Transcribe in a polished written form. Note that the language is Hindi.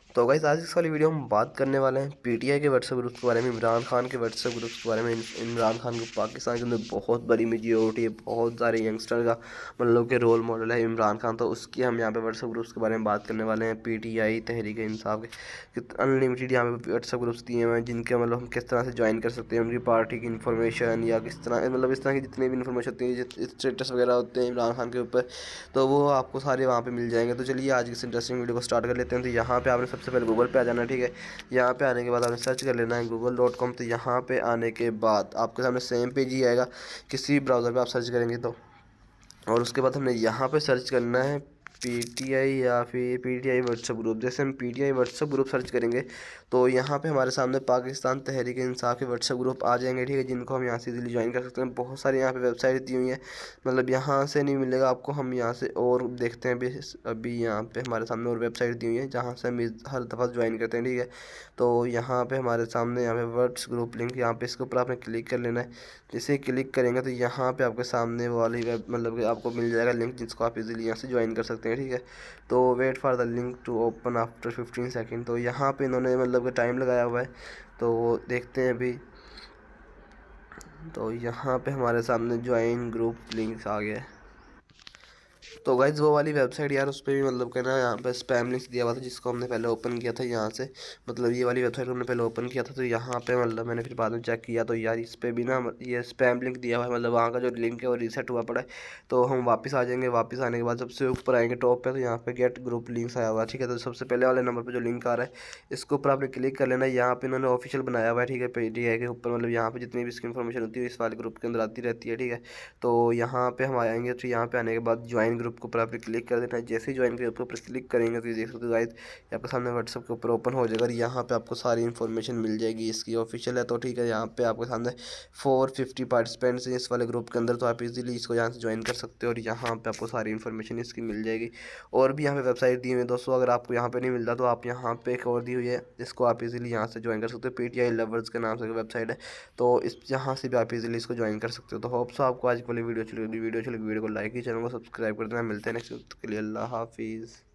तो गाइस आज इस वाली वीडियो में हम बात करने वाले हैं पीटीआई के व्हाट्सएप ग्रुप के बारे में, इमरान खान के व्हाट्सएप ग्रुप के बारे में। इमरान खान को पाकिस्तान के अंदर बहुत बड़ी मेजॉरिटी है, बहुत सारे यंगस्टर का मतलब के रोल मॉडल है इमरान खान। तो उसकी हम यहाँ पे व्हाट्सएप ग्रुप्स के बारे में बात करने वाले हैं। पीटीआई तहरीक इंसाफ के अनलिमिटेड यहाँ पे व्हाट्सएप ग्रुप्स दिए हुए हैं, जिनके मतलब हम किस तरह से ज्वाइन कर सकते हैं, उनकी पार्टी की इन्फॉर्मेशन या किस तरह मतलब इस तरह की जितनी भी इन्फॉर्मेशन होती है, स्टेटस वगैरह होते हैं इमरान खान के ऊपर, तो वो आपको सारे वहाँ पे मिल जाएंगे। तो चलिए आज इस इंटरेस्टिंग वीडियो को स्टार्ट कर लेते हैं। तो यहाँ पे आपने सबसे पहले गूगल पे आ जाना है, ठीक है। यहाँ पे आने के बाद आपने सर्च कर लेना है google.com। तो यहाँ पे आने के बाद आपके सामने सेम पेज ही आएगा, किसी ब्राउज़र पे आप सर्च करेंगे तो। और उसके बाद हमने यहाँ पे सर्च करना है पीटीआई या फिर पीटीआई व्हाट्सएप ग्रुप। जैसे हम पीटीआई व्हाट्सएप ग्रुप सर्च करेंगे तो यहाँ पे हमारे सामने पाकिस्तान तहरीक इंसाफ के व्हाट्सएप ग्रुप आ जाएंगे, ठीक है, जिनको हम यहाँ से इजीली ज्वाइन कर सकते हैं। बहुत सारी यहाँ पे वेबसाइट दी हुई हैं, मतलब यहाँ से नहीं मिलेगा आपको, हम यहाँ से और देखते हैं अभी यहाँ पे हमारे सामने और वेबसाइट दी हुई है जहाँ से हम हर दफ़ा ज्वाइन करते हैं, ठीक है। तो यहाँ पे हमारे सामने यहाँ पे वर्ड्स ग्रुप लिंक, यहाँ पे इसके ऊपर आपने क्लिक कर लेना है। जैसे क्लिक करेंगे तो यहाँ पे आपके सामने वाली वेब मतलब कि आपको मिल जाएगा लिंक, जिसको आप इजीली यहाँ से ज्वाइन कर सकते हैं, ठीक है। तो wait for the link to open after 15 second. तो यहाँ पे इन्होंने मतलब कि टाइम लगाया हुआ है, तो देखते हैं अभी। तो यहाँ पे हमारे सामने ज्वाइन ग्रुप लिंक्स आ गया है। तो गाइज वो वाली वेबसाइट यार, उस पर भी मतलब कि ना यहाँ पे स्पैम लिंक्स दिया हुआ था, जिसको हमने पहले ओपन किया था यहाँ से। मतलब ये वाली वेबसाइट हमने पहले ओपन किया था, तो यहाँ पे मतलब मैंने फिर बाद में चेक किया तो यार इस पर भी ना ये स्पैम लिंक दिया हुआ है, मतलब वहाँ का जो लिंक है वो रीसेट हुआ पड़ा है। तो हम वापस आ जाएंगे, वापस आने के बाद सबसे ऊपर आएंगे टॉप पे, तो यहाँ पे गेट ग्रुप लिंक्स आया हुआ है, ठीक है। तो सबसे पहले वाले नंबर पर जो लिंक आ रहा है इसके ऊपर आपने क्लिक कर लेना है। यहाँ पे इन्होंने ऑफिशियल बनाया हुआ है, ठीक है, पीटीआई के ऊपर। मतलब यहाँ पे जितनी भी इसकी इन्फॉर्मेशन होती है इस वाले ग्रुप के अंदर आती रहती है, ठीक है। तो यहाँ पे हम आएंगे, तो यहाँ पे आने के बाद ज्वाइन ग्रुप के ऊपर आपने क्लिक कर देना है। जैसे ही ज्वाइन ग्रुप के ऊपर क्लिक करेंगे तो ये देख सकते हो गाइस, आपके सामने व्हाट्सएप के ऊपर ओपन हो जाएगा और यहाँ पे आपको सारी इन्फॉर्मेशन मिल जाएगी। इसकी ऑफिशियल है तो ठीक है। यहाँ पे आपके सामने 450 पार्टिसिपेंट्स हैं इस वाले ग्रुप के अंदर, तो आप इजीली इसको यहाँ से ज्वाइन कर सकते हो और यहाँ पे आपको सारी इन्फॉर्मेशन इसकी मिल जाएगी। और भी यहाँ पे वेबसाइट दी हुई है दोस्तों, अगर आपको यहाँ पे नहीं मिलता तो आप यहाँ पे एक और दी हुई है, जिसको आप इजीली यहाँ से ज्वाइन कर सकते हो। पीटीआई लवर्स के नाम से वेबसाइट है, तो इस यहाँ से भी आप इजीली इसको ज्वाइन कर सकते हो। तो होप सो आपको आज की वाली वीडियो अच्छी लगी। वीडियो को लाइक ही, चैनल को सब्सक्राइब कर देना। मिलते हैं नेक्स्ट के लिए। अल्लाह हाफिज़।